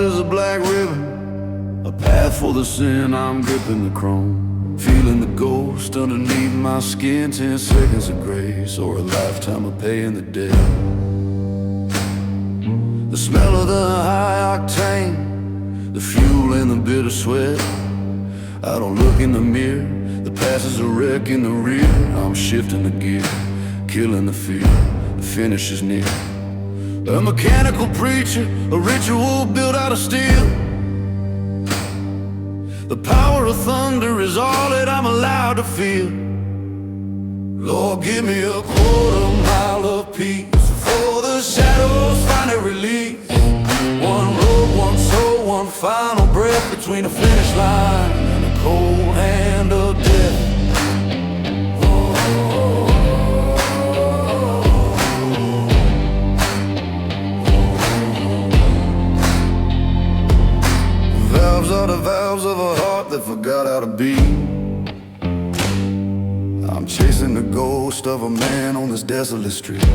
as a black ribbon, a path for the sin, I'm gripping the chrome. Feeling the ghost underneath my skin, 10 seconds of grace or a lifetime of paying the debt. The smell of the high octane, the fuel and the bitter sweat. I don't look in the mirror, the past is a wreck in the rear. I'm shifting the gear, killing the fear, the finish is near. A mechanical preacher, a ritual built out of steel. The power of thunder is all that I'm allowed to feel. Lord, give me a quarter mile of peace before the shadows find a release. One road, one soul, one final breath between the finish line and the cold hand of death. Valves are the valves of a heart that forgot how to beat. I'm chasing the ghost of a man on this desolate street.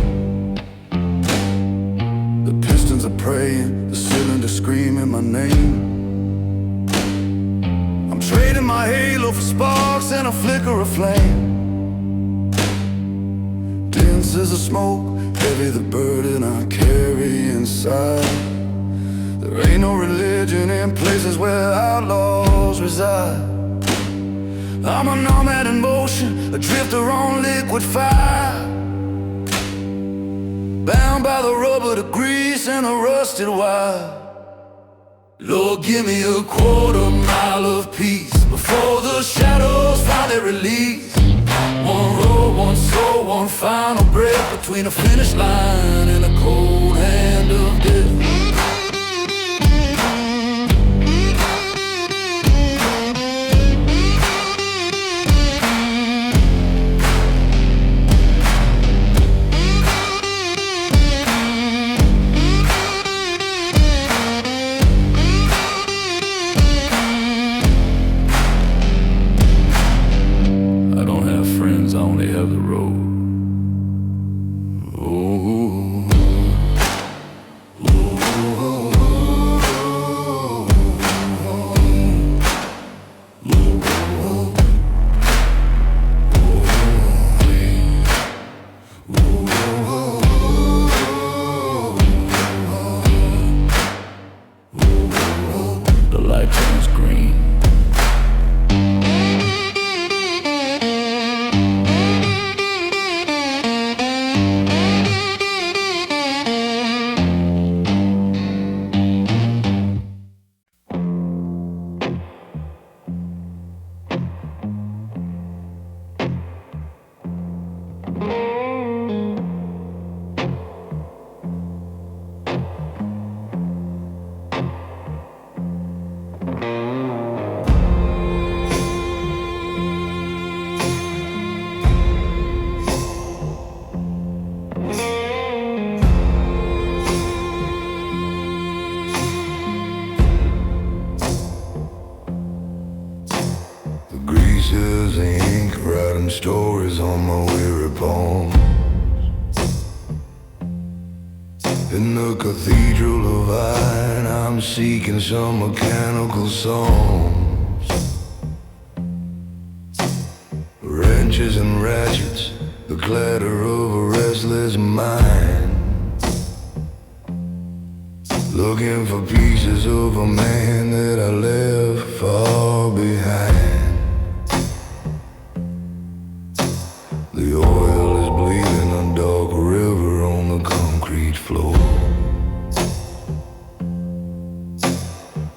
The pistons are praying, the cylinder screaming my name. I'm trading my halo for sparks and a flicker of flame. Dense as the smoke, heavy the burden I carry inside. There ain't no religion in places where outlaws reside. I'm a nomad in motion, a drifter on liquid fire. Bound by the rubber, the grease, and the rusted wire. Lord, give me a quarter mile of peace before the shadows find their release. One road, one soul, one final breath between the finish line and the cold hand of death. I only have the road. Oh, oh, oh, the light turns green. Greases of ink writing stories on my weary palms. In the cathedral of iron, I'm seeking some mechanical songs. Wrenches and ratchets, the clatter of a restless mind. Looking for pieces of a man that I left far behind. The oil is bleeding a dark river on the concrete floor.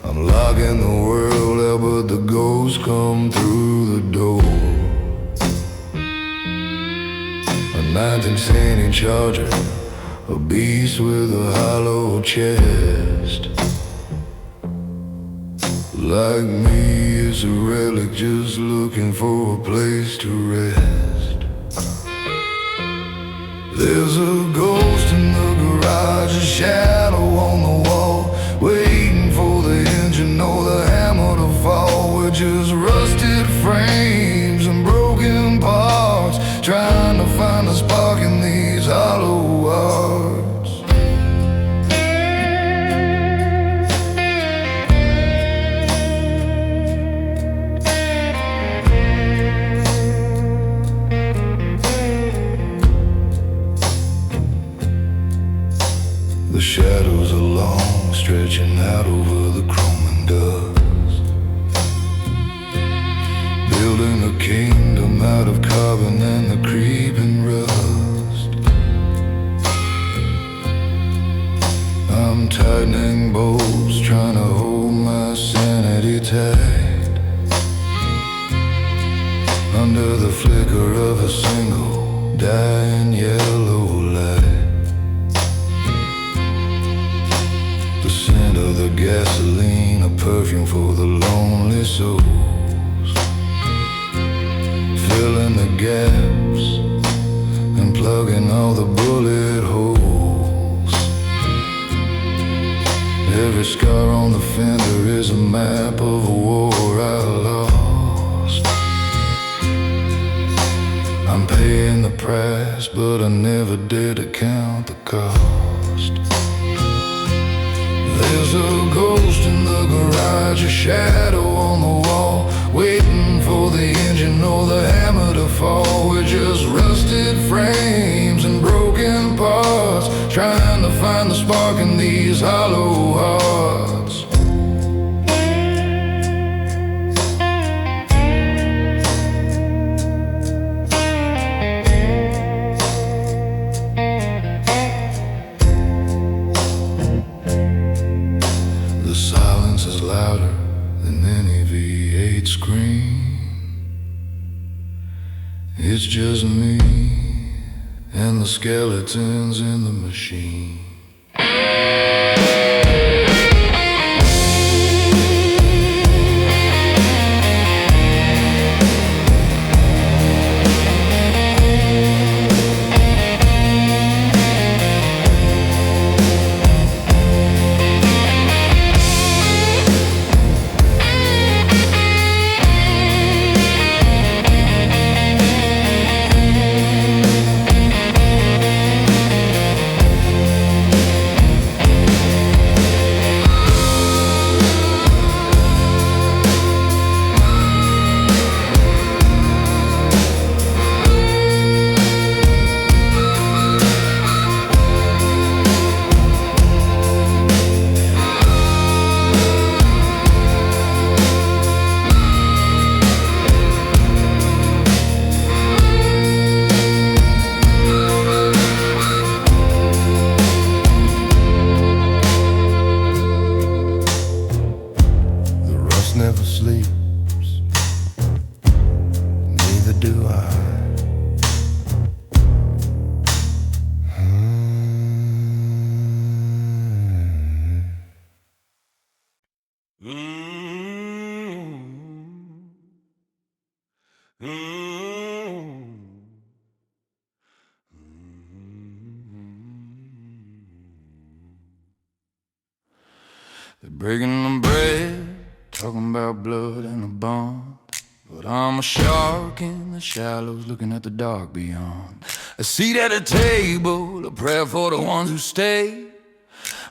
I'm locking the world out, but the ghosts come through the door. A 19th century Charger, a beast with a hollow chest. Like me, it's a relic just looking for a place to rest. There's a ghost in the garage, a shadow on the wall, waiting for the engine or the hammer to fall. We're just rusted frames and broken parts, trying to find a spark in these hollow hearts. Building a kingdom out of carbon and the creeping rust. I'm tightening bolts, trying to hold my sanity tight. Under the flicker of a single dying yellow light. The scent of the gasoline, a perfume for the lonely souls. Filling the gaps and plugging all the bullet holes. Every scar on the fender is a map of a war I lost. I'm paying the price, but I never did to count the cost. There's a ghost in the garage, a shadow on the wall, waiting for the engine or the hammer to fall. We're just rusted frames and broken parts, trying to find the spark in these hollow hearts. The silence is louder than any V8 scream. It's just me and the skeletons in the machine. Never sleeps, neither do I. They're breaking the bread, talking about blood and a bond. But I'm a shark in the shallows, looking at the dark beyond. A seat at a table, a prayer for the ones who stay.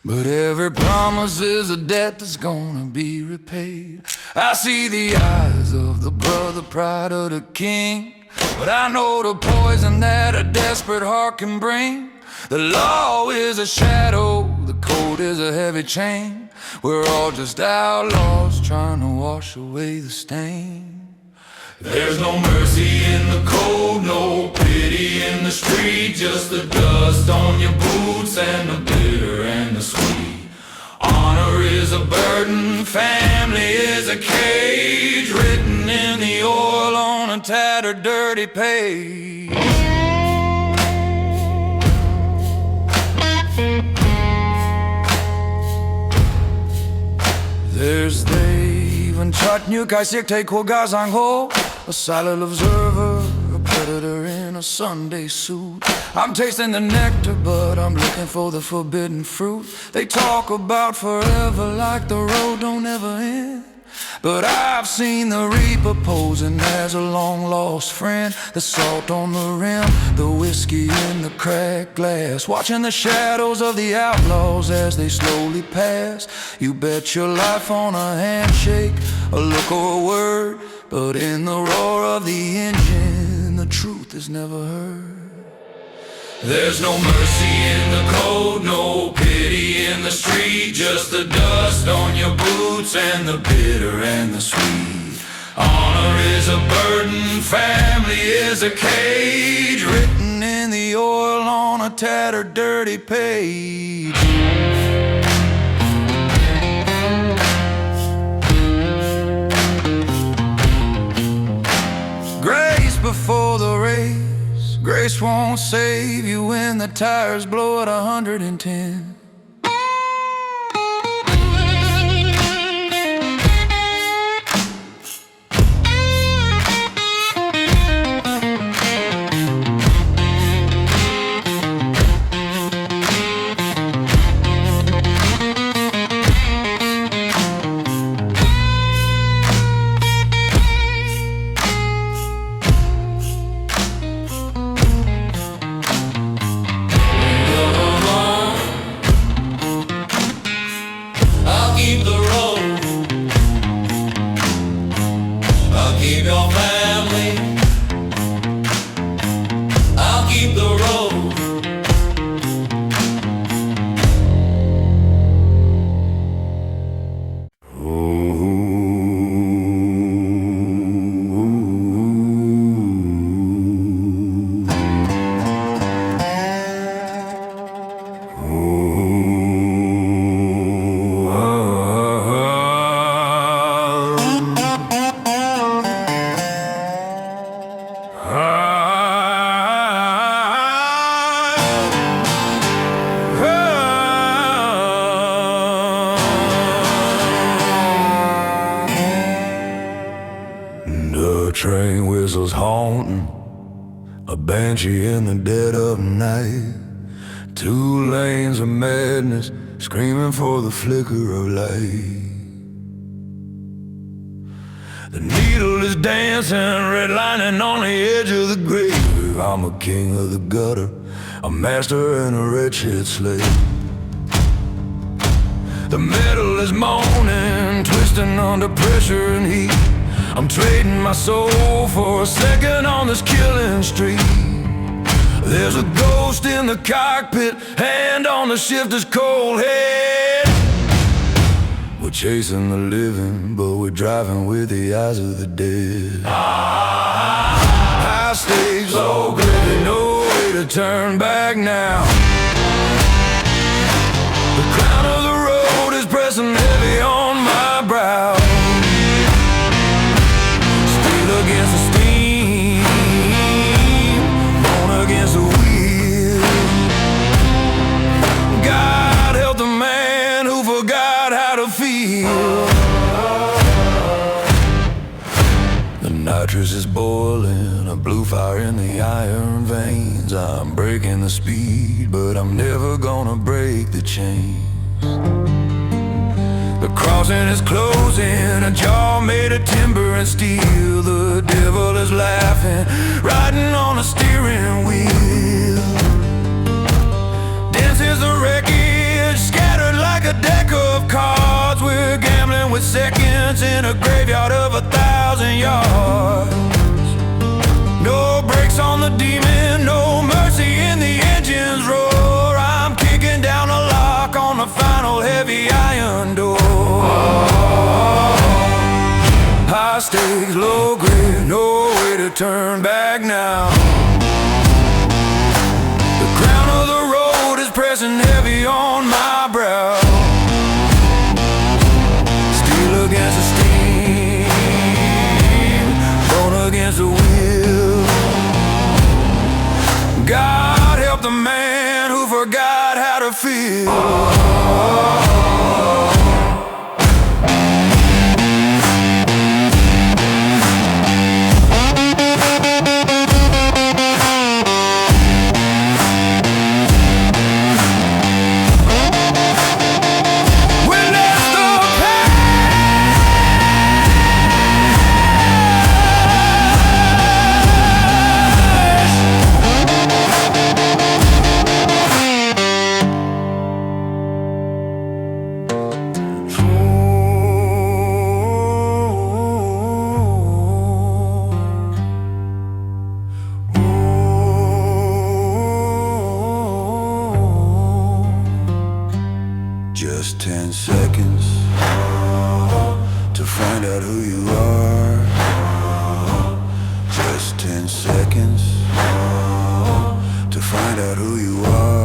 But every promise is a debt that's gonna be repaid. I see the eyes of the brother, pride of the king. But I know the poison that a desperate heart can bring. The law is a shadow, the code is a heavy chain. We're all just outlaws trying to wash away the stain. There's no mercy in the cold, no pity in the street. Just the dust on your boots and the bitter and the sweet. Honor is a burden, family is a cage, written in the oil on a tattered, dirty page. There's they even Chatnuk, I sick take Kwagazang Ho, a silent observer, a predator in a Sunday suit. I'm tasting the nectar, but I'm looking for the forbidden fruit. They talk about forever like the road don't ever end. But I've seen the reaper posing as a long-lost friend. The salt on the rim, the whiskey in the cracked glass. Watching the shadows of the outlaws as they slowly pass. You bet your life on a handshake, a look or a word. But in the roar of the engine, the truth is never heard. There's no mercy in the cold, no pity in the street. Just the dust on your boots and the bitter and the sweet. On Honor is a burden, family is a cage, written in the oil on a tattered, dirty page. Grace before the race, grace won't save you when the tires blow at 110. Train whistles haunting, a banshee in the dead of night. 2 lanes of madness, screaming for the flicker of light. The needle is dancing, redlining on the edge of the grave. I'm a king of the gutter, a master and a wretched slave. The metal is moaning, twisting under pressure and heat. I'm trading my soul for a second on this killing street. There's a ghost in the cockpit, hand on the shifter's cold head. We're chasing the living, but we're driving with the eyes of the dead. High stakes, low grade, no way to turn back now. The crown of the road is pressing heavy on my brow. Against the steam, born against the wheel. God help the man who forgot how to feel. The nitrous is boiling, a blue fire in the iron veins. I'm breaking the speed, but I'm never gonna break the chains. The crossing is closing, a jaw made of timber and steel. The devil is laughing, riding on a steering wheel. Dense is the wreckage, scattered like a deck of cards. We're gambling with seconds in a graveyard of 1,000 yards. No brakes on the demon, no mercy in the engine's roar. I'm kicking down a lock on the final heavy iron door. High stakes, low grade, no way to turn back now. The crown of the road is pressing heavy on my brow. Steel against the steam, bone against the wheel. God help the man who forgot how to feel. Just 10 seconds to find out who you are. 10 seconds to find out who you are.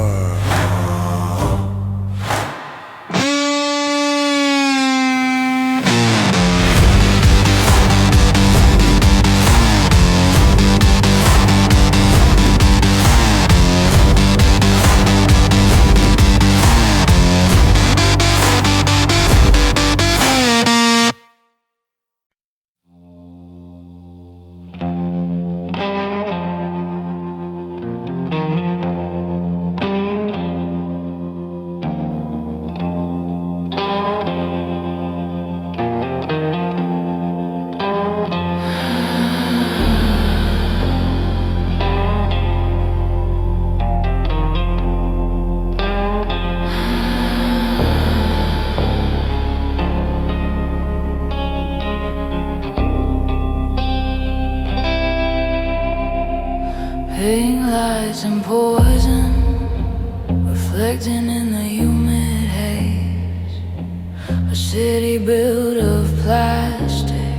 Pink lights and poison reflecting in the humid haze. A city built of plastic,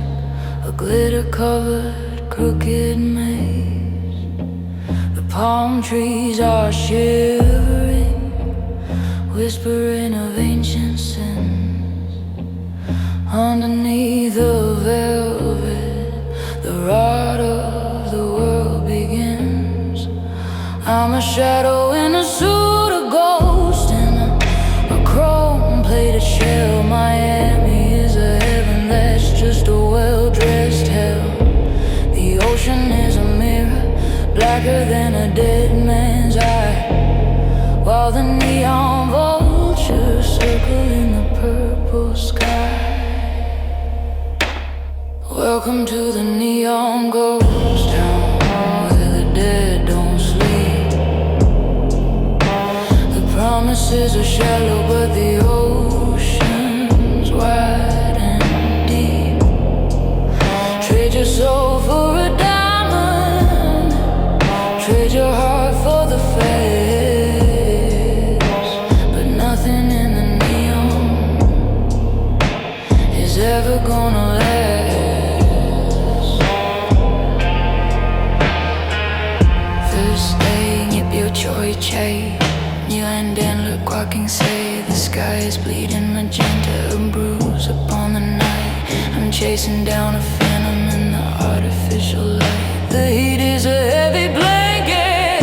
a glitter-covered crooked maze. The palm trees are shivering, whispering of ancient sins. Underneath the velvet, the rot of the world begins. I'm a shadow in a suit of ghost in a chrome-plated shell. Miami is a heaven that's just a well-dressed hell. The ocean is a mirror, blacker than a dead man's eye, while the neon vultures circle in the purple sky. Welcome to the neon ghost town, where the dead don't sleep. Promises are shallow, but the ocean's wide and deep. Trade your soul for a diamond, trade your heart for the face. But nothing in the neon is ever gonna last. First day, yip your choy chay. And then look, walking, say the sky is bleeding magenta, a bruise upon the night. I'm chasing down a phantom in the artificial light. The heat is a heavy blanket,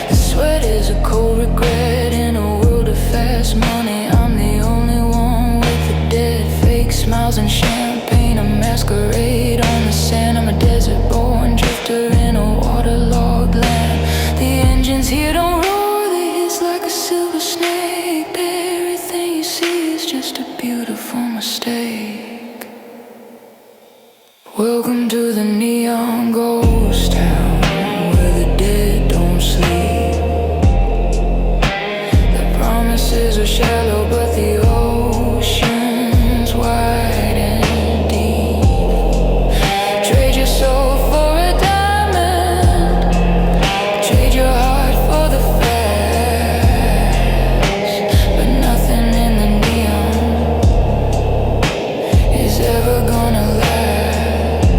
the sweat is a cold regret. In a world of fast money, I'm the only one with the dead fake smiles and champagne. A masquerade on the sand, I'm a desert-born drifter in a waterlogged land. The engines here don't roll like a silver snake. Everything you see is just a beautiful mistake. Welcome to the neon ghost town, where the dead don't sleep. The promises are shallow, but the ocean's wide and deep. Trade your soul for a diamond, trade your heart for the ever gonna last.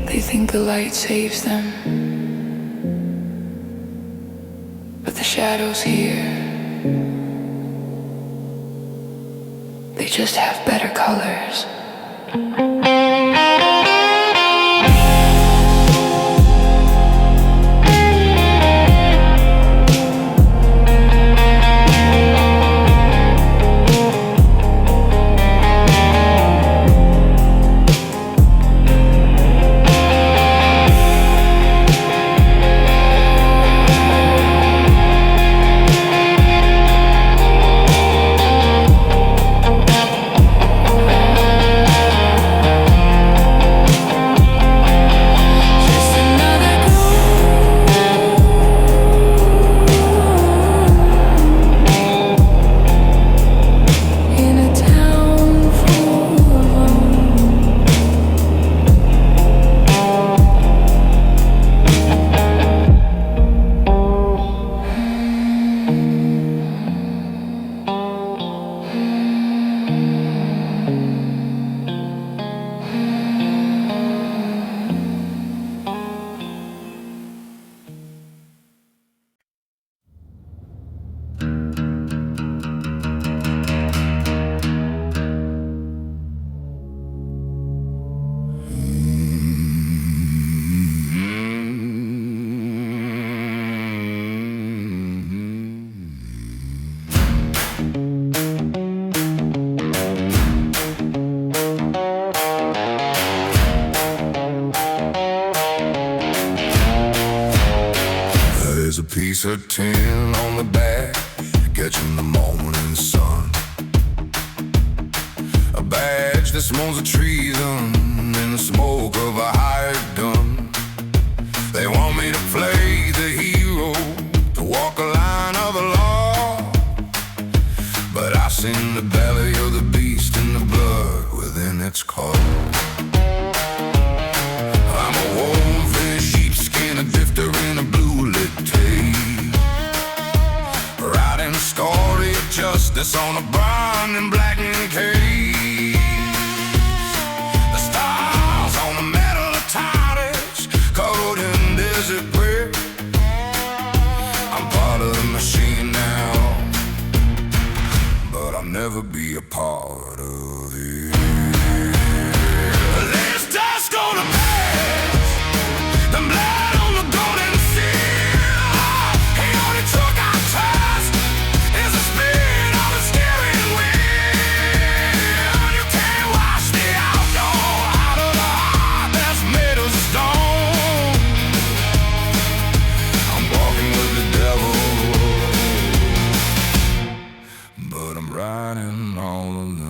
They think the light saves them, but the shadows here, they just have better colors. piece of tin on the back, catching the morning sun. A badge that smells of treason in the smoke of a hired gun. They want me to play the hero, to walk a line of the law, but I seen the belly of the beast in the blood within its call. I'm a wolf in sheepskin, a drifter in a blue-lit tape, writing a story of justice on a brown and blackened cage. The stars on the metal of tires covered in desert brick. I'm part of the machine now, but I'll never be a part of it. There's dust on the past, the blood on the golden seal. He only took our trust, is a spin on the steering wheel. You can't wash the outlaw out of the heart that's made of stone. I'm walking with the devil, but I'm riding all alone.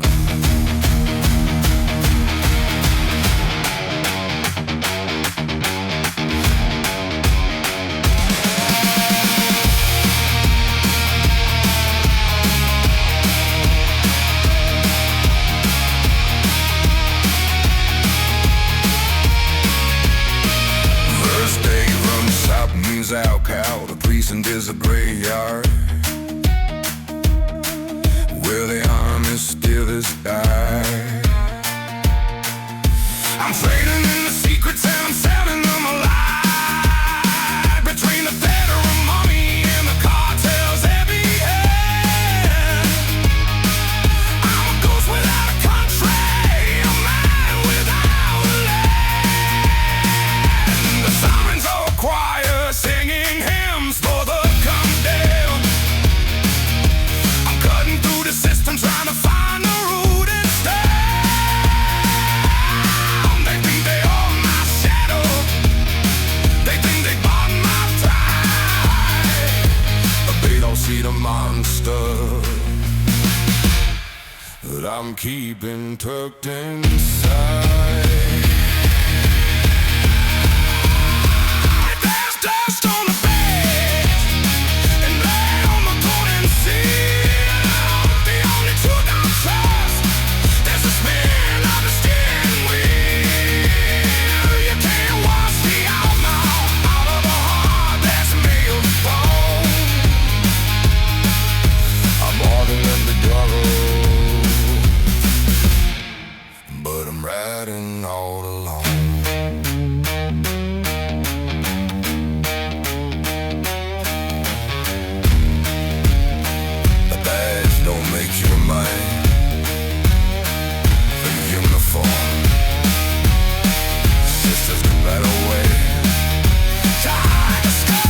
First day from the south means Alcal. The precinct is a graveyard where the army still is died. I'm trading in the secrets and I'm selling them alive, between the federal money and the cartel's heavy hand. I'm a ghost without a country, a man without a land. The sirens are a choir singing hymns for the condemned. I'm cutting through the system trying to find the root and stem. They think they own my shadow, they think they bought my pride, but they don't see the monster that I'm keeping tucked inside. There's dust on the bed and blood on the golden seal. They only took our trust, there's a spin of the steering wheel. You can't wash the outlaw out of a heart that's made of bone. I'm walking in the jungle, but I'm riding all alone. The badge don't make you a man, the uniform, sisters can right away. Try to score.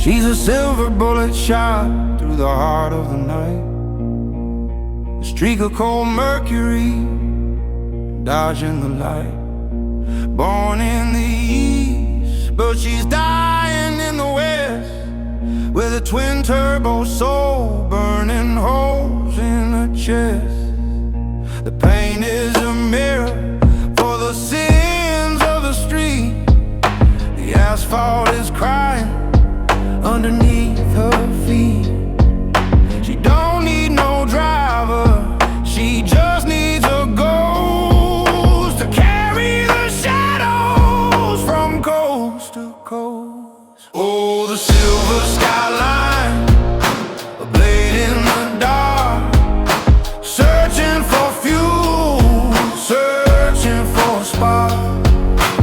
She's a silver bullet shot through the heart of the night, a streak of cold mercury dodging the light. Born in the east, but she's dying in the west, with a twin turbo soul burning holes in her chest. The pain is a mirror for the sins of the street. The asphalt is crying underneath her feet. She don't need no driver, she just needs a ghost to carry the shadows from coast to coast. Oh, the silver skyline, a blade in the dark, searching for fuel, searching for a spark.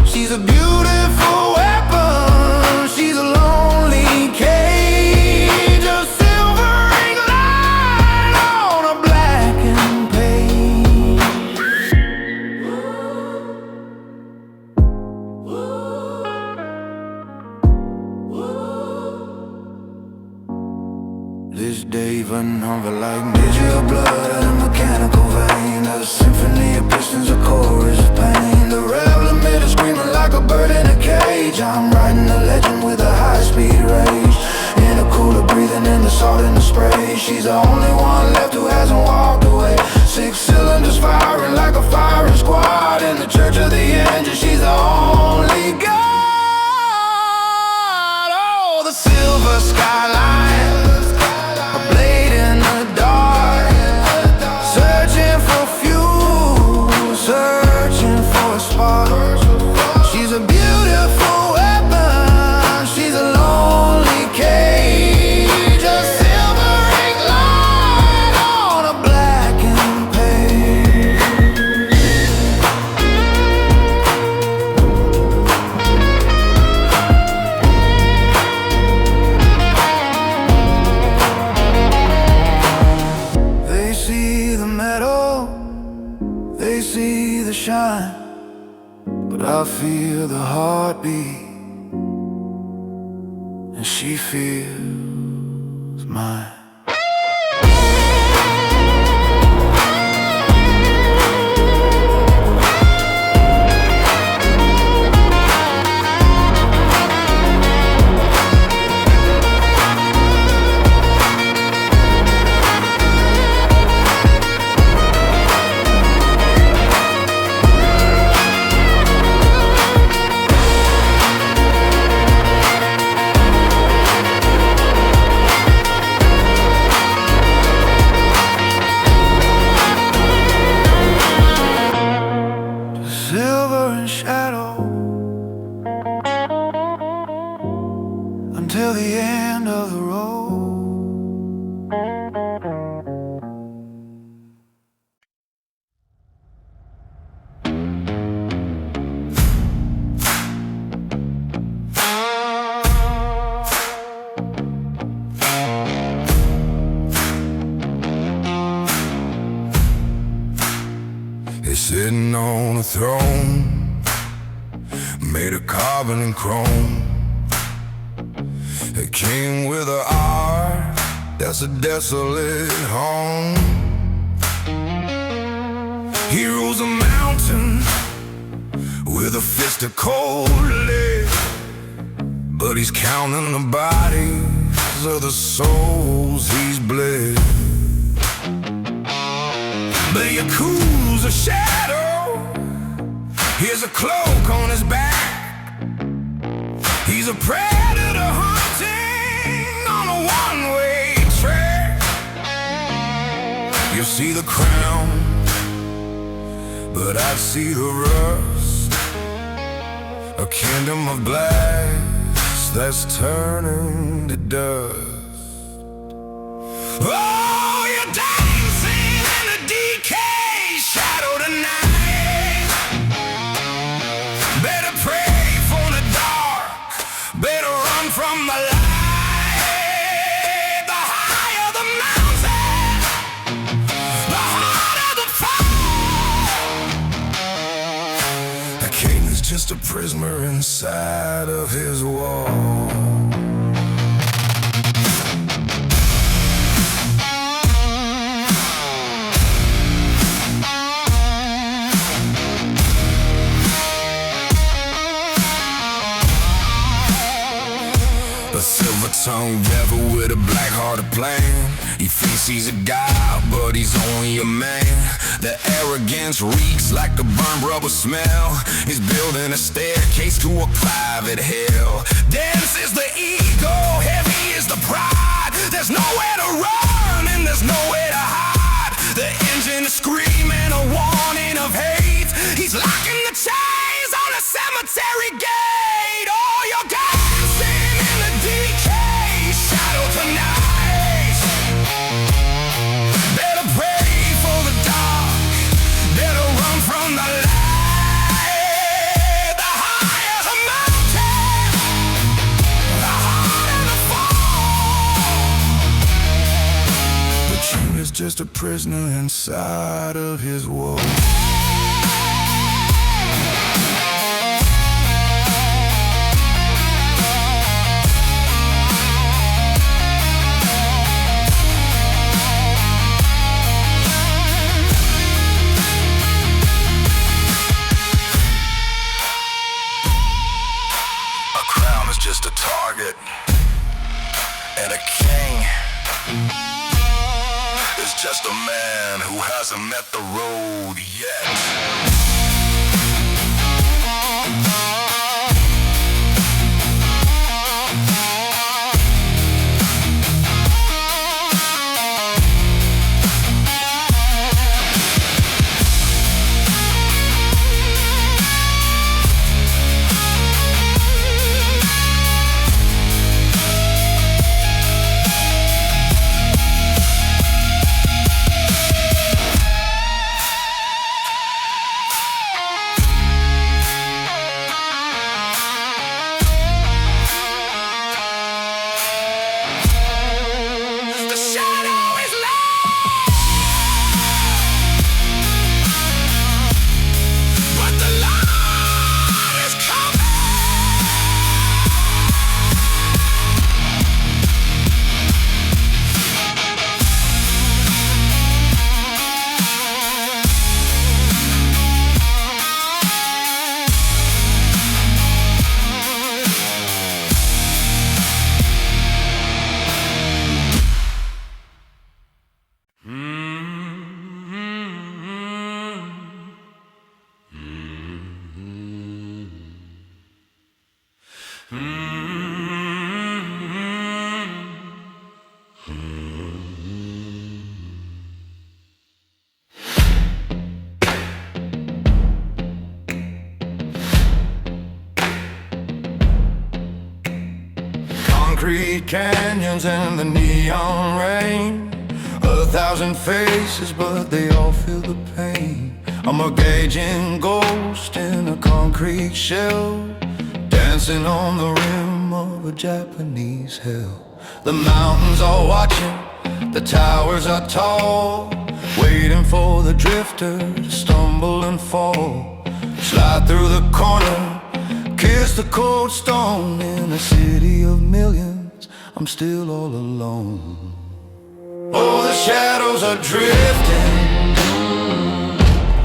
She's a beautiful weapon, she's a lonely cage, a silvering line on a blackened page. This day running over like major blood in a mechanical vein, a symphony of pistons, a chorus of pain. The rebel emitter screaming like a bird in a cage. I'm riding a legend with a high-speed rage, in a cooler breathing in the salt and the spray. She's the only one left who hasn't walked away. 6 cylinders firing like a firing squad in the church of the angels. She's the only God. Oh, the silver skyline, a blade in the dark, searching for fuel, searching for a spark. She's a beautiful weapon, she's a lonely cage, a silvering light on a blackened page. They see the metal, they see the shine, but I feel the heartbeat, and she feels mine. Silver and shadow until the end of the road. He's sitting on a throne made of carbon and chrome, a king with an art that's a desolate home. He rules a mountain with a fist of cold lead, but he's counting the bodies of the souls he's bled. But he cools a shadow, here's a cloak on his back. He's a predator hunting on a one-way track. You see the crown, but I see the rust, a kingdom of blast that's turning to dust. Oh, you're dancing in the decay shadow tonight. Better pray for the dark, better run from the light. The higher the mountain, the harder the fall. The king is just a prisoner inside of his wall. plan. He thinks he's a god, but he's only a man. The arrogance reeks like a burned rubber smell. He's building a staircase to a private hell. Dense is the ego, heavy is the pride. There's nowhere to run and there's nowhere to hide. The engine is screaming a warning of hate. He's locking the chains on a cemetery gate. Oh, you're dancing in the decay, shadow tonight. Better pray for the dark, better run from the light. The higher the mountain, the harder the fall. But you is just a prisoner inside of his wall. Just a target, and a king is just a man who hasn't met the road yet. Concrete canyons and the neon rain, 1,000 faces but they all feel the pain. I'm a gauging ghost in a concrete shell, dancing on the rim of a Japanese hell. The mountains are watching, the towers are tall, waiting for the drifter to stumble and fall. Slide through the corner, kiss the cold stone. In a city of millions, I'm still all alone. Oh, the shadows are drifting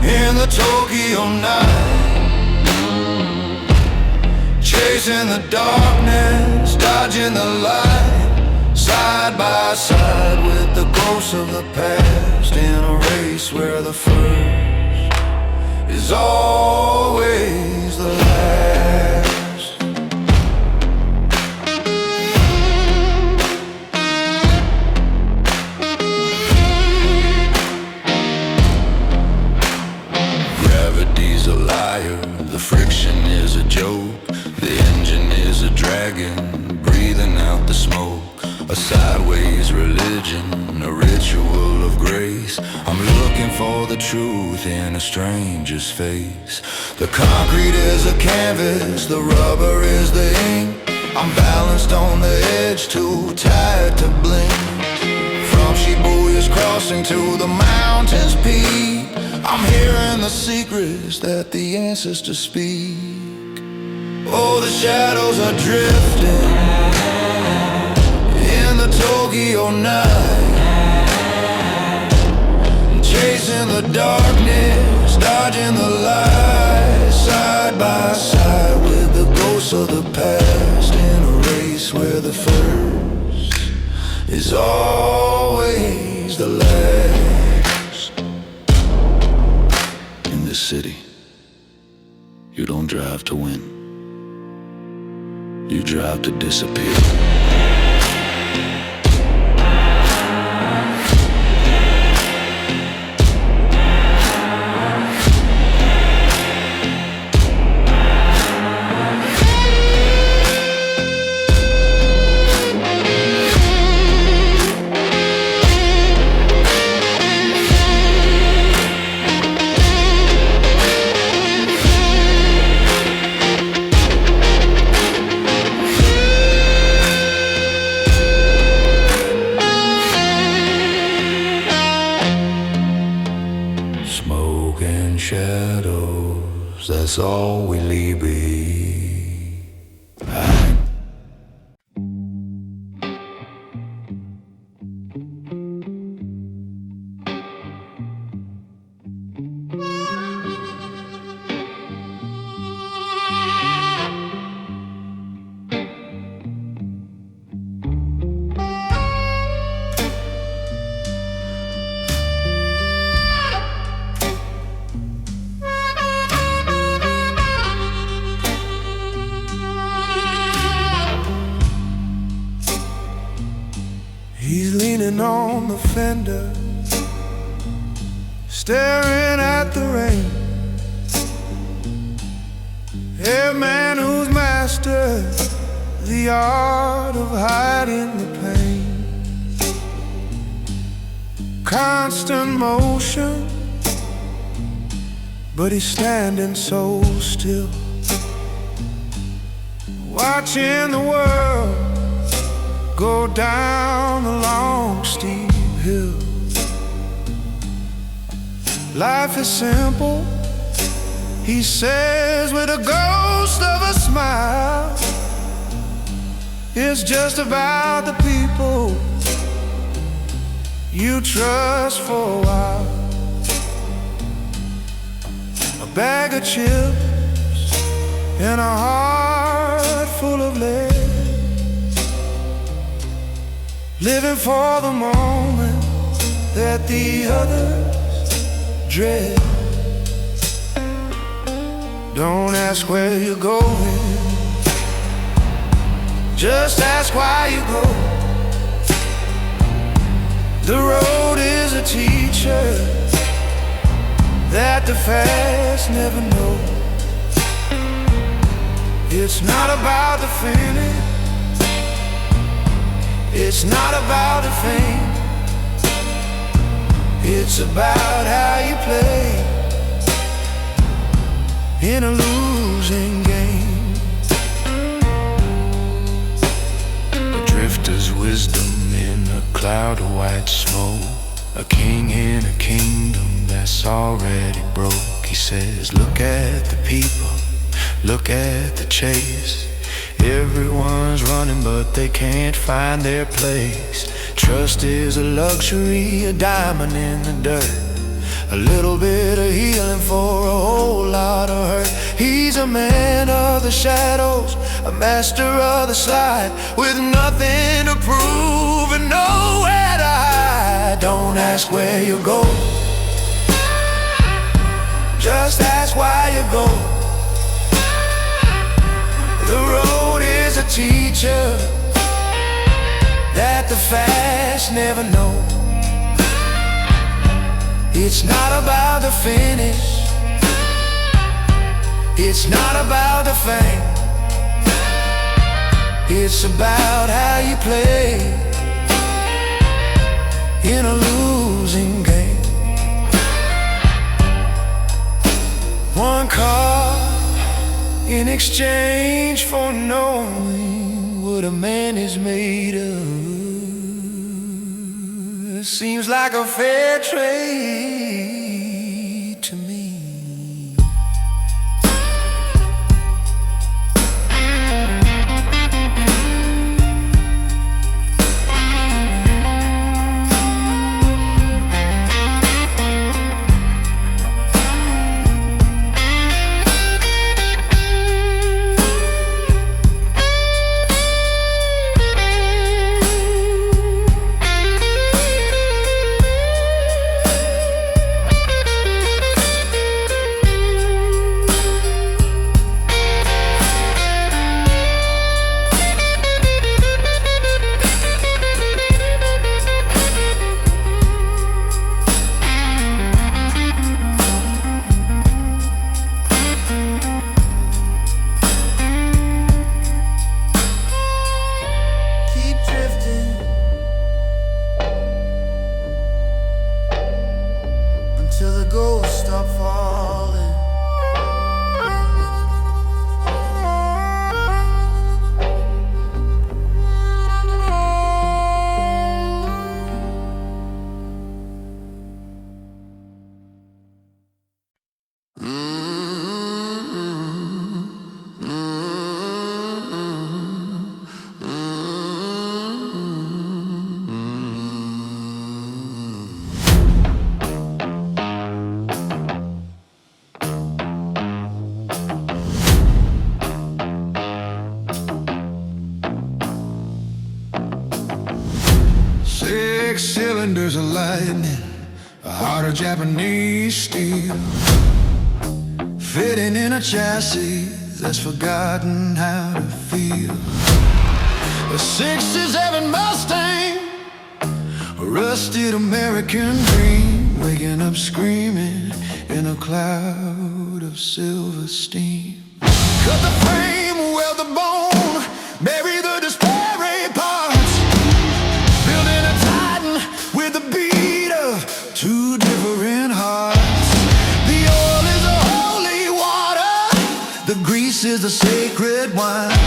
in the Tokyo night, chasing the darkness, dodging the light, side by side with the ghosts of the past, in a race where the first is always the last. Gravity's a liar, the friction is a joke, the engine is a dragon, breathing out the smoke. A sideways religion, a ritual of grace. I'm looking for the truth in a stranger's face. The concrete is a canvas, the rubber is the ink. I'm balanced on the edge, too tired to blink. From Shibuya's crossing to the mountain's peak, I'm hearing the secrets that the ancestors speak. Oh, the shadows are drifting in the Tokyo night, chasing the darkness, dodging the light, side by side with the ghosts of the past, in a race where the first is always the last. In this city, you don't drive to win, you drive to disappear. Smoke and shadows, that's all we leave behind. He's leaning on the fender, staring at the rain. A man who's mastered the art of hiding the pain. Constant motion, but he's standing so still, watching the world go down a long steep hill. Life is simple, he says with a ghost of a smile. It's just about the people you trust for a while. A bag of chips and a heart full of lead, living for the moment that the others dread. Don't ask where you're going, just ask why you go. The road is a teacher that the fast never know. It's not about the finish, it's not about the fame, it's about how you play in a losing game. A drifter's wisdom in a cloud of white smoke, a king in a kingdom that's already broke. He says, look at the people, look at the chase. Everyone's running but they can't find their place. Trust is a luxury, a diamond in the dirt, a little bit of healing for a whole lot of hurt. He's a man of the shadows, a master of the slide, with nothing to prove and nowhere to hide. Don't ask where you go, just ask why you go. The road is a teacher that the fast never know. It's not about the finish, it's not about the fame, it's about how you play in a losing game. One car in exchange for knowing what a man is made of. Seems like a fair trade to me. ghosts stop falling. Six cylinders of lightning, a heart of Japanese steel, fitting in a chassis that's forgotten how to feel. A 67 Mustang, a rusted American dream, waking up screaming in a cloud of silver steam. Cut the frame, weld the bone, bury the despairing parts, building a Titan with the beat of two different hearts. The oil is the holy water, the grease is the sacred wine,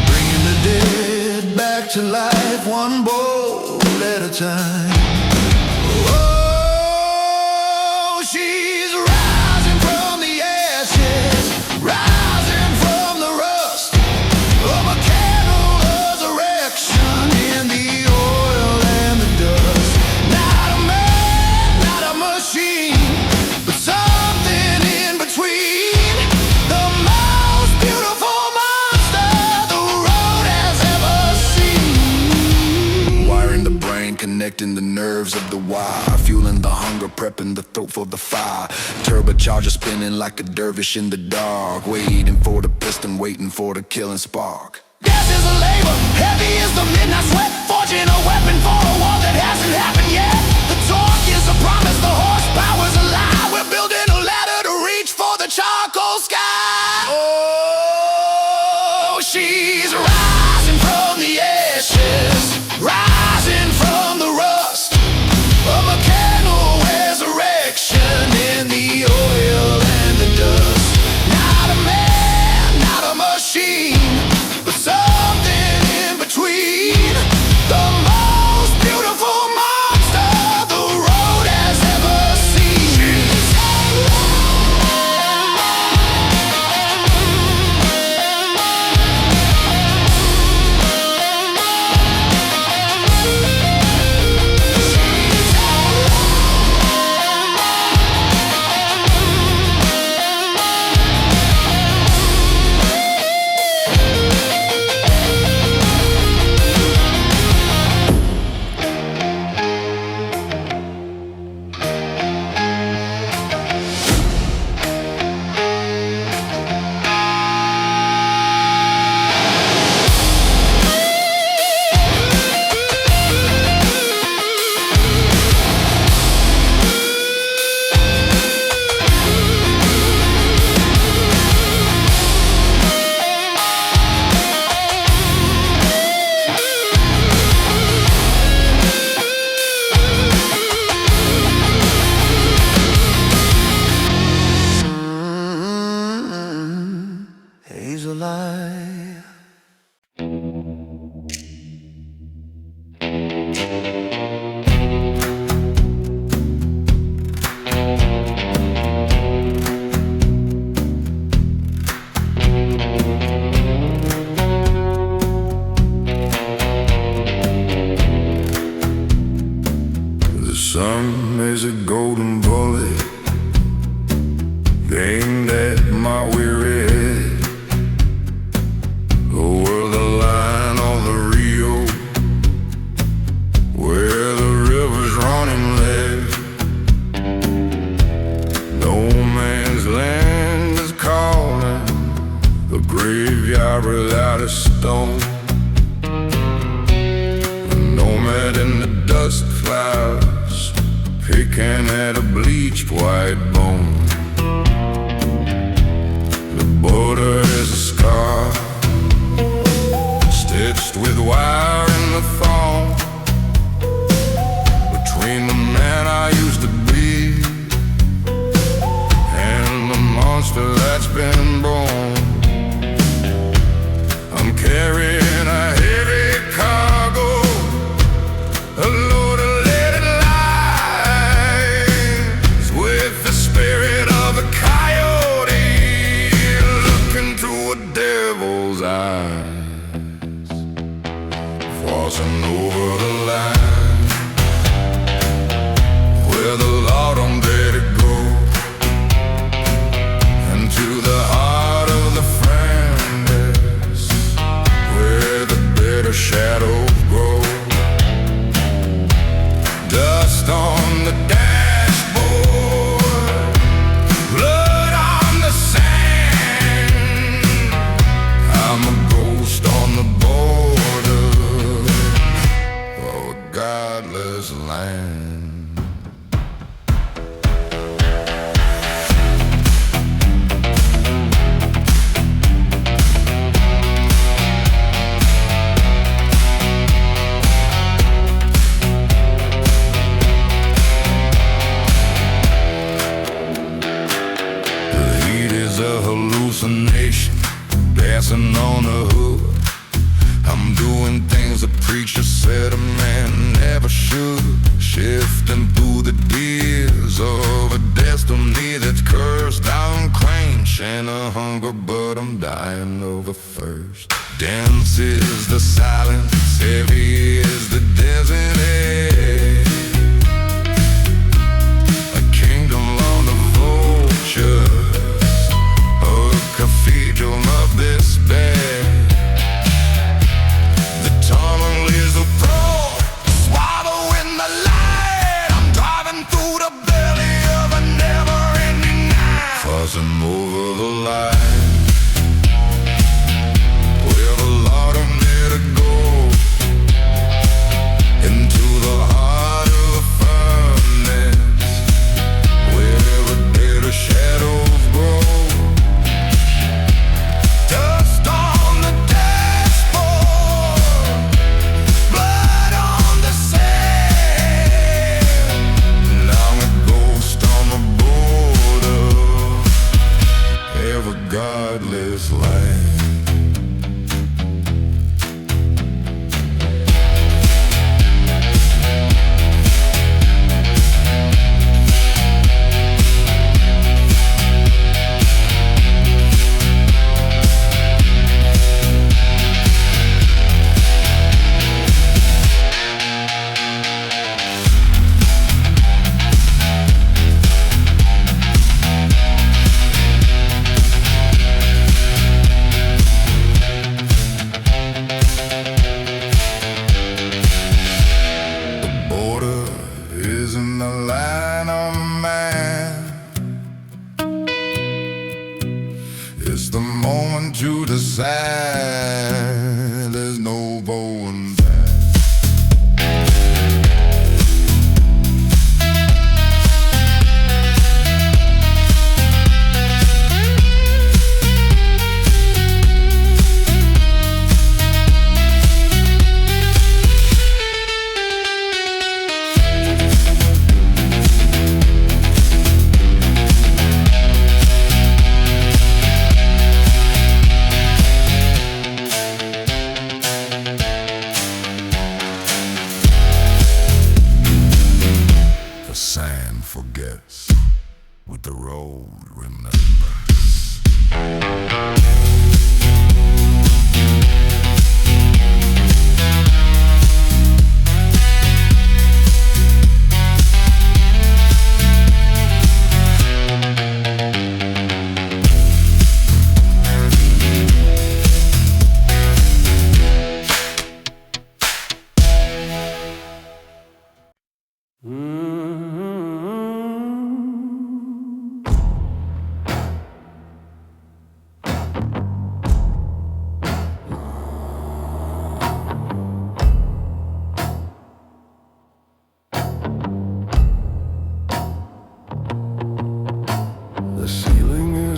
bringing the dead back to life one bowl at a time. Oh, she's rising from the ashes, rising from the rust of a candle resurrection in the oil and the dust. Not a man, not a machine, but something in between. The most beautiful monster the road has ever seen. Wiring the brain, connecting the nerves of the wire, fueling the hunger, prepping the throat for the fire. Turbocharger spinning like a dervish in the dark, waiting for the piston, waiting for the killing spark. Gas is a labor, heavy is the midnight sweat, forging a weapon for a war that hasn't happened yet. The torque is a promise, the horsepower's a lie. We're building a ladder to reach for the charcoal sky. Oh, she's rising from the ashes, rising from the rust of a candle resurrection in the oil and the dust. Not a man, not a machine, but something in between. The most beautiful monster the road has ever seen. Hazel eye. The sun is a golden bullet aimed at my weary head. Over the line of the Rio, where the river's running left. No man's land is calling, the graveyard without a stone. A nomad in the dust clouds, picking at a bleached white bone. The border is a scar, stitched with wire in the thong, between the man I used to be monster that's been born. I'm carrying a heavy cargo, a load of leaded lies, with the spirit of a coyote looking through a devil's eyes, crossing over the line where the law don't let it go, into the heart of the friendless where the bitter shadows grow. Dust on the dashboard, blood on the sand. I'm a ghost on the border of a godless land. A hallucination, dancing on the hood. I'm doing things the preacher said a man never should, shifting through the gears of a destiny that's cursed. I'm quenching a hunger, but I'm dying of a thirst. Dense is the silence, heavy is the desert air, a kingdom on the vulture, cathedral of despair. The tunnel is a throat, swallowing the light. I'm driving through the belly of a never-ending night, crossing over the line where the law don't let it go, into the heart of the furnace where the bitter shadows grow. Dust on the dashboard, blood on the sand. I'm a ghost on the border of a godless land. It's the moment to decide. There's no going back. Sand forgets, what the road remembers.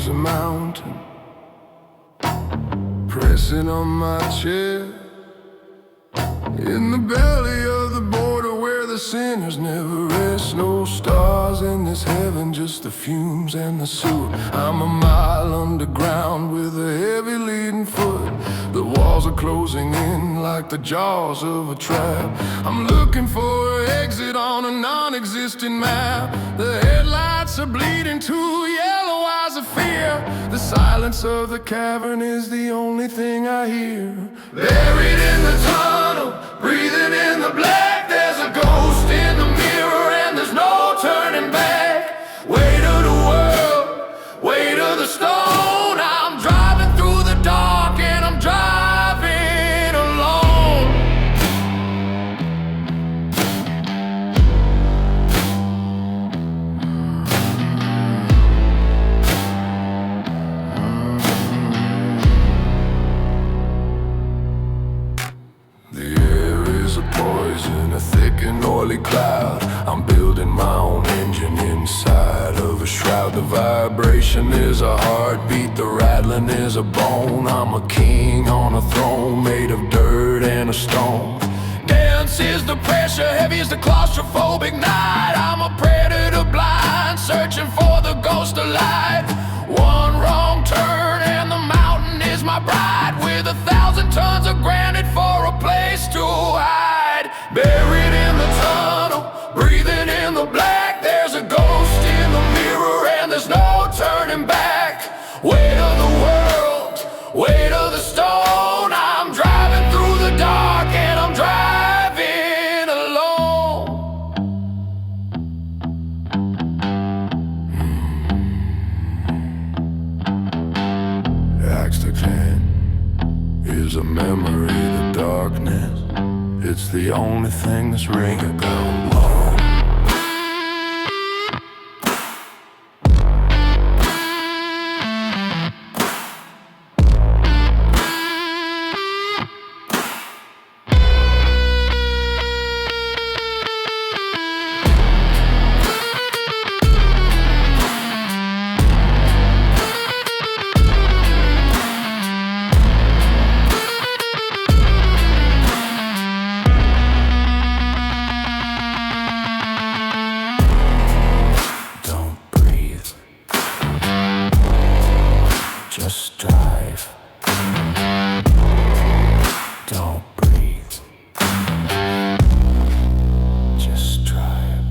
A mountain pressing on my chair, in the belly of the border where the sinners never rest. There's no stars in this heaven, just the fumes and the soot. I'm a mile underground with a heavy leading foot. The walls are closing in like the jaws of a trap. I'm looking for an exit on a non-existent map. The headlights are bleeding two yellow eyes of fear. The silence of the cavern is the only thing I hear. Buried in the tunnel, breathing in the black. There's a ghost in the mirror and there's no turning back. Weight of the world, weight of the stone. I'm driving through the dark and I'm driving alone. The air is a poison, a thick and oily cloud. I'm building my own engine inside of a shroud. The vibration is a heartbeat, the rattling is a bone. I'm a king on a throne made of dirt and a stone. Dense is the pressure, heavy is the claustrophobic night. I'm a predator blind, searching for the ghost of light. One wrong turn and the mountain is my bride, with 1,000 tons of granite for a place to hide. Buried in the tunnel, breathing in the black. There's a ghost in the mirror and there's no turning back. Weight of the world, weight of the stone. I'm driving through the dark and I'm driving alone. Axtoclan is a memory, the darkness. It's the only thing that's ringing out loud. Just drive. Don't breathe. Just drive.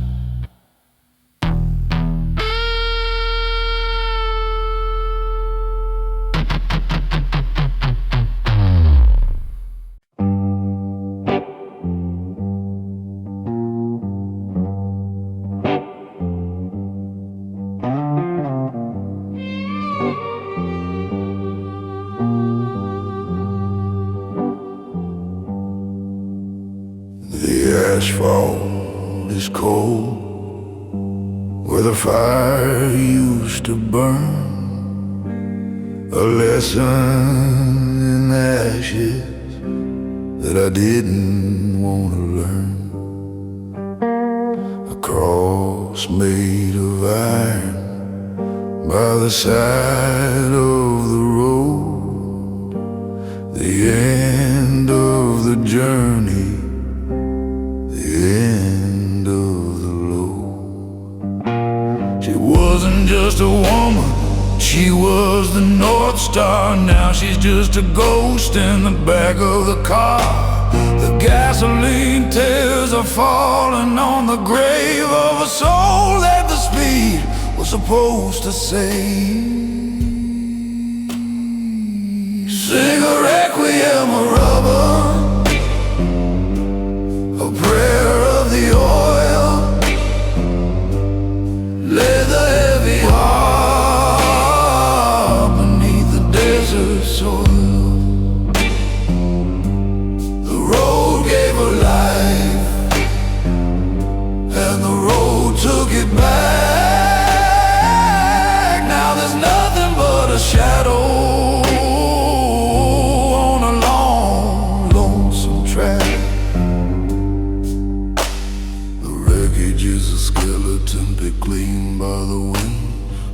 The asphalt is cold, where the fire used to burn. A lesson in ashes that I didn't want to learn. A cross made of iron by the side of the road. The end of the journey, the end of the load. She wasn't just a woman, she was the North Star. Now she's just a ghost in the back of the car. The gasoline tears are falling on the grave of a soul that the speed was supposed to save. Sing a requiem, a rubber, a prayer of the oil. Lay the heavy heart beneath the desert soil. The road gave her life, and the road took it back. Now there's nothing but a shadow on a long, lonesome track. The wreckage is a skeleton picked clean by the wind,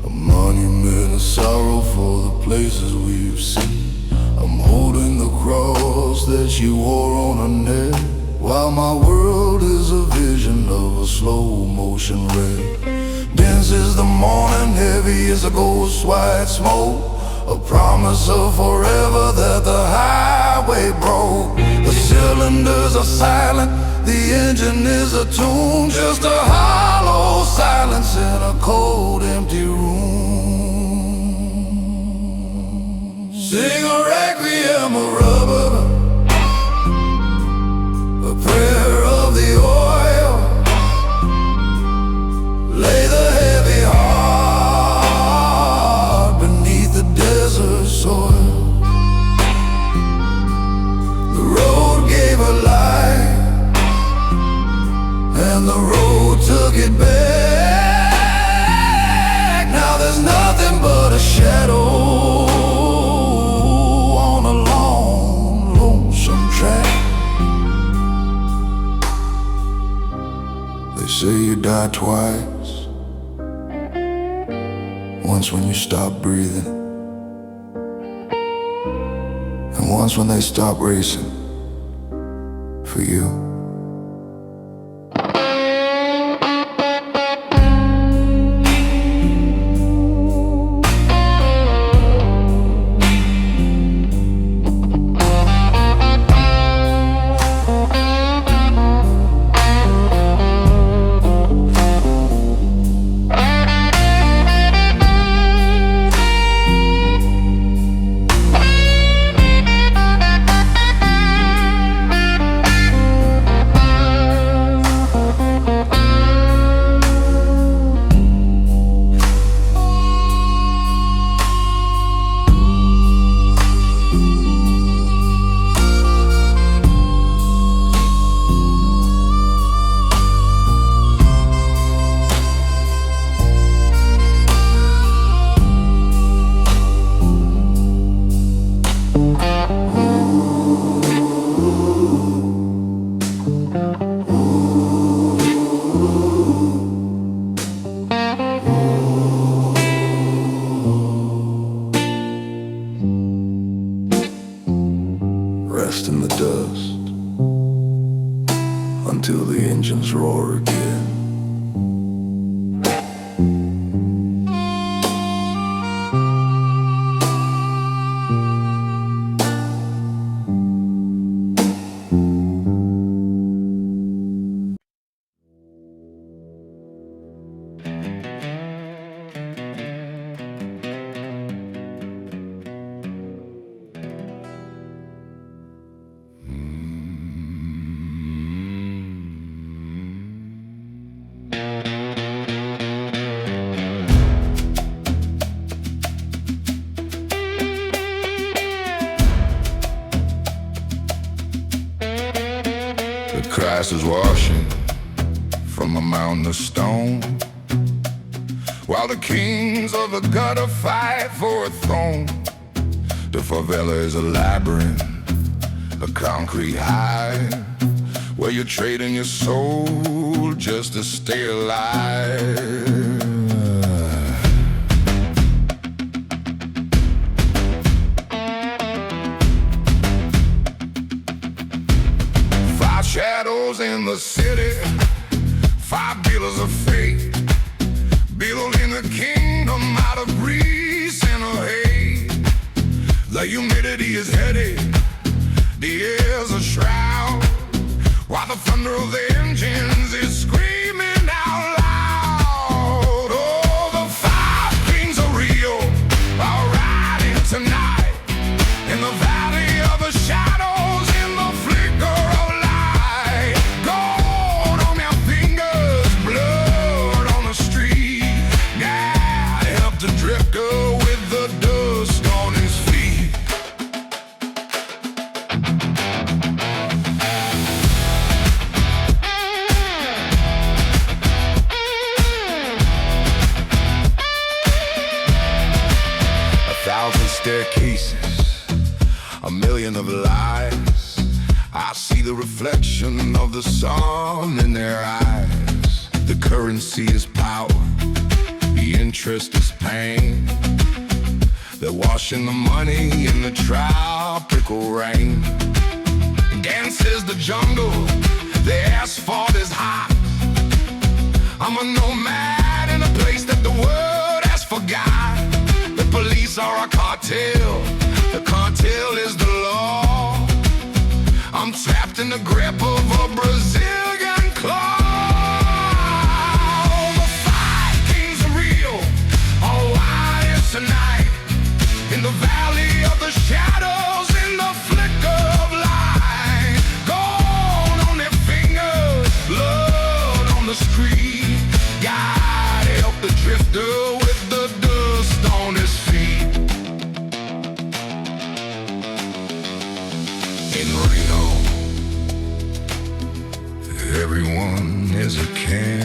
a monument of sorrow for the places we've seen. I'm holding the cross that she wore on her neck while my world is a vision of a slow motion wreck. Dense is the morning, heavy as a ghost white smoke, a promise of forever that the highway broke. The cylinders are silent, the engine is a tune, just a hollow silence in a cold empty room. Sing a requiem, a rubber, a prayer of the oil, lay the heavy heart beneath the desert soil. The road gave her life, and the road took it back. Now there's nothing but a shadow on a long, lonesome track. They say you die twice, once when you stop breathing, and once when they stop racing for you. Rest in the dust until the engines roar again. Christ is washing from a mountain of stone, while the kings of the gutter fight for a throne. The favela is a labyrinth, a concrete hive, where you're trading your soul just to stay alive. Shadows in the city, 5 dealers of fate, building the kingdom out of grease and a hate. The humidity is heady, the air's a shroud, while the thunder of the engines is screaming out loud. Oh, the 5 Kings of Rio are riding tonight in the valley of the shadows, in the flicker of staircases, a million of lies. I see the reflection of the sun in their eyes. The currency is power, the interest is pain. They're washing the money in the tropical rain, dancing This is the jungle, the asphalt is hot. I'm a nomad in a place that the world has forgot. The police are a cartel, the cartel is the law. I'm trapped in the grip of a Brazilian claw. The 5 Kings of Rio are wild tonight. In the valley of the shadows, in the flicker of light. Gold on their fingers, blood on the street. God help the drifter with the dust on his feet. In Rio, everyone is a king.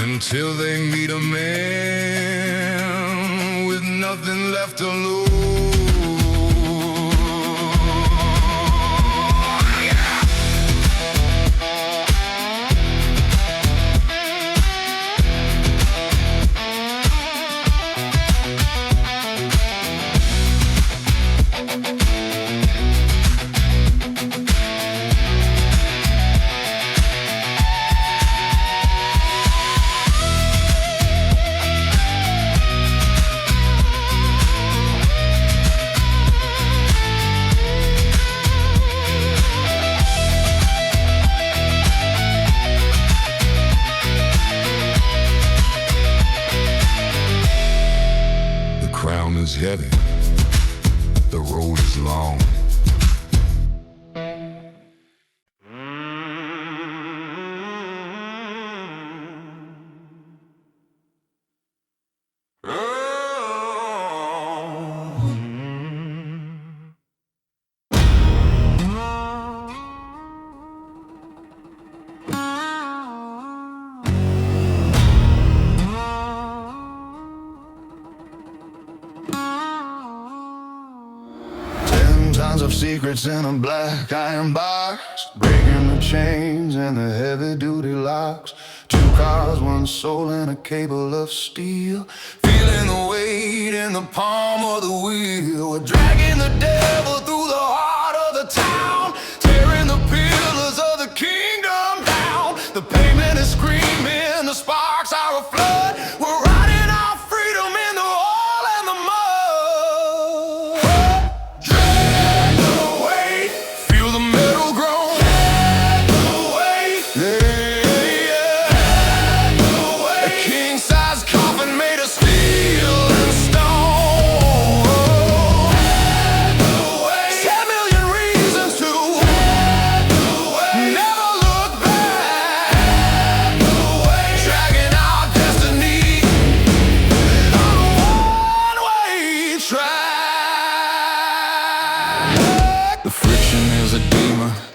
Until they meet a man with nothing left to lose. Yeah. The crown is heavy, the road is long. Tons of secrets in a black iron box, breaking the chains and the heavy-duty locks. 2 cars, 1 soul, and a cable of steel. Feeling the weight in the palm of the wheel. We're dragging the devil through the heart of the town, tearing the pillars of the kingdom down. The pavement is screaming, the sparks are a flood. We're riding our freedom in the oil and the mud.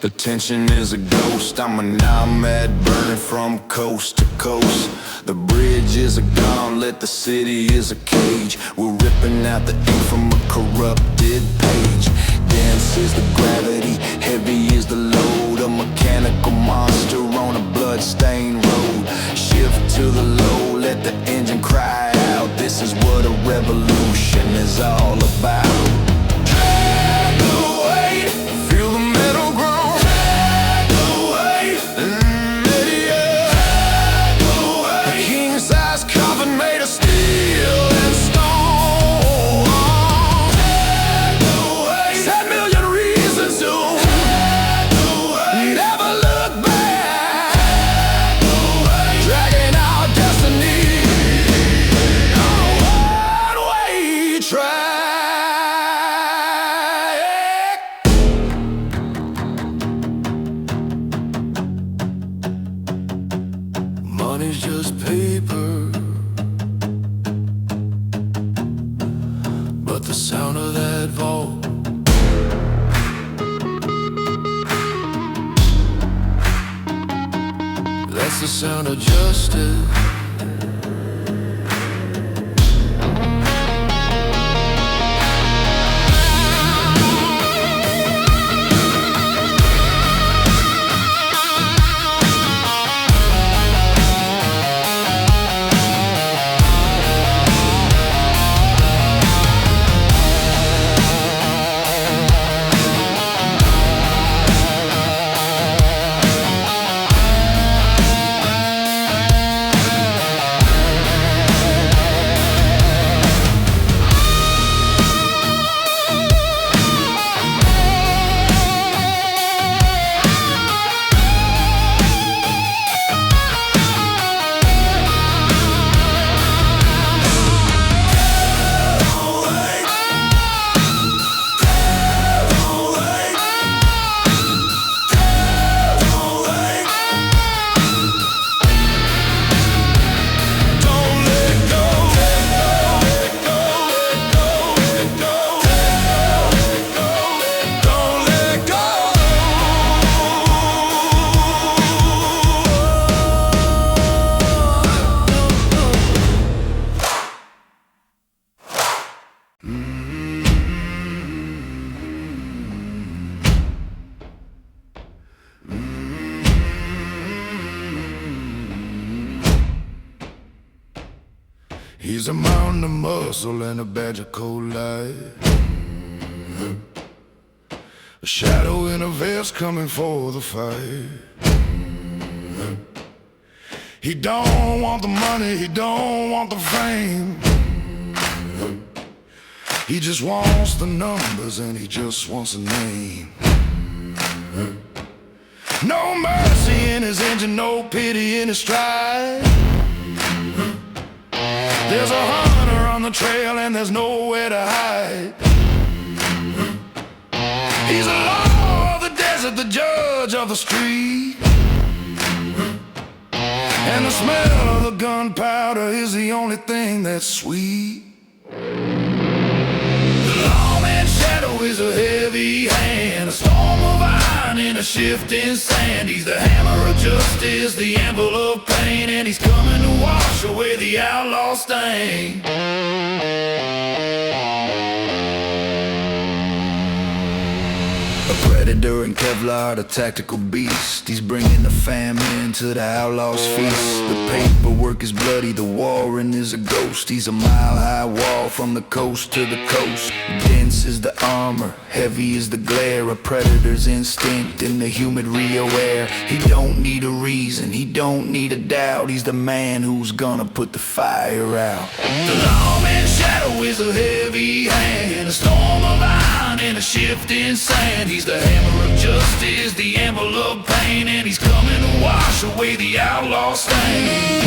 The tension is a ghost. I'm a nomad burning from coast to coast. The bridge is a gauntlet, the city is a cage. We're ripping out the ink from a corrupted page. Dense is the gravity, heavy is the load. A mechanical monster on a blood-stained road. Shift to the low, let the engine cry out. This is what a revolution is all about. Drag the weight, feel the metal groan. Money's just paper, but the sound of that vault, that's the sound of justice. He's a mountain of muscle and a badge of cold light. A shadow in a vest coming for the fight. He don't want the money, he don't want the fame. He just wants the numbers and he just wants a name. No mercy in his engine, no pity in his stride. There's a hunter on the trail and there's nowhere to hide. He's the law of the desert, the judge of the street. And the smell of the gunpowder is the only thing that's sweet. The lawman's shadow is a heavy hand, a storm of iron in a shifting sand. He's the hammer of justice, the anvil of pain, and he's coming to wash away the outlaw stain. A predator in Kevlar, the tactical beast. He's bringing the famine to the outlaw's feast. The paperwork is bloody, the warrant is a ghost. He's a mile-high wall from the coast to the coast. Dense is the armor, heavy is the glare. A predator's instinct in the humid Rio air. He don't need a reason, he don't need a doubt. He's the man who's gonna put the fire out. The lawman's shadow is a heavy hand, a storm of iron in a shifting sand. He's the hammer of justice, the anvil of pain, and he's coming to wash away the outlaw stain.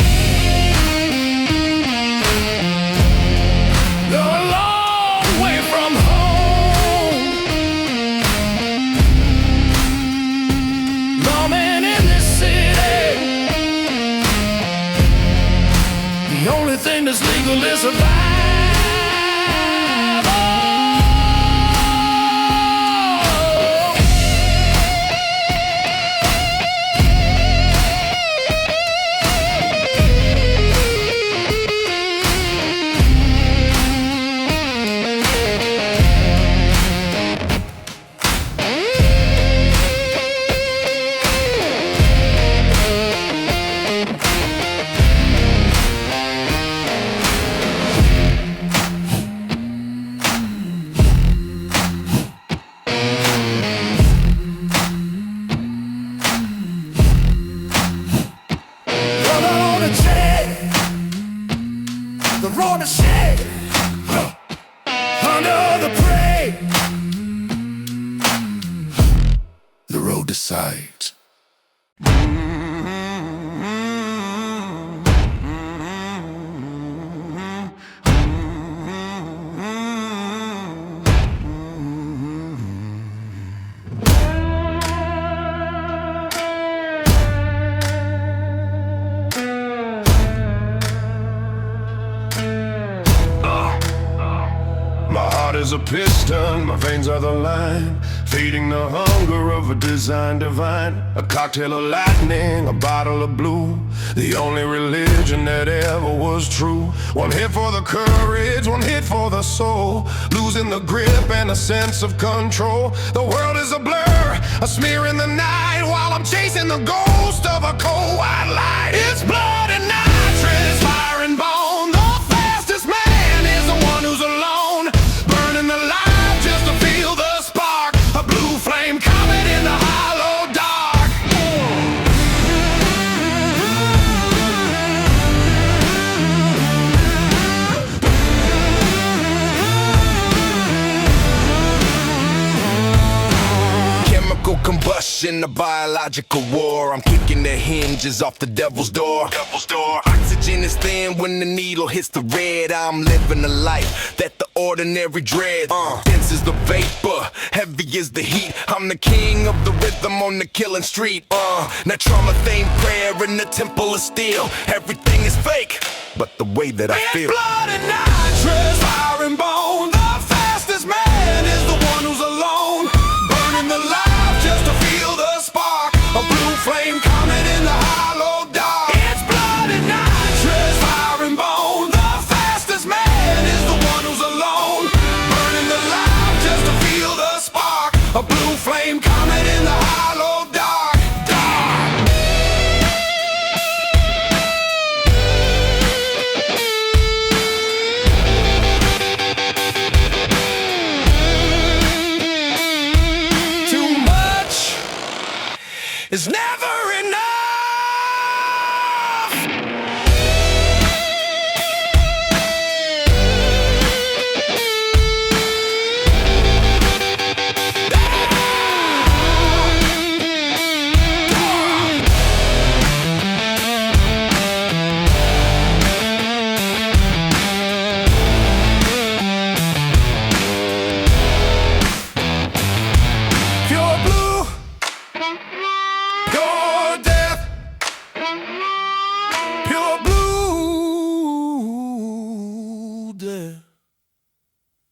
You're a long way from home, lawman in this city. The only thing that's legal is survival. The roar to shade under the prey. The road decides. My heart is a piston, my veins are the line, feeding the hunger of a design divine. A cocktail of lightning, a bottle of blue, the only religion that ever was true. One hit for the courage, one hit for the soul, losing the grip and a sense of control. The world is a blur, a smear in the night, while I'm chasing the ghost of a cold white light. It's blood and nitrous, fire and bone. The fastest man is the one who's alone, burning alive just to feel the spark. A blue flame comet in the hollow dark. Chemical combustion, a biological war. I'm kicking the hinges off the devil's door. Oxygen is thin when the needle hits the red. I'm living a life that the ordinary dreads. Dense is the vapor, heavy is the heat. I'm the king of the rhythm on the killing street. Now trauma themed prayer in the temple of steel. Everything is fake, but the way that I feel. It's blood and nitrous, fire and bone. The fastest man is the one who's alone, burning the life just to feel the spark. A blue flame comet in the hollow dark. It's blood and nitrous, fire and bone. The fastest man is the one who's alone, burning the life just to feel the spark. A blue flame comet in the hollow dark. there.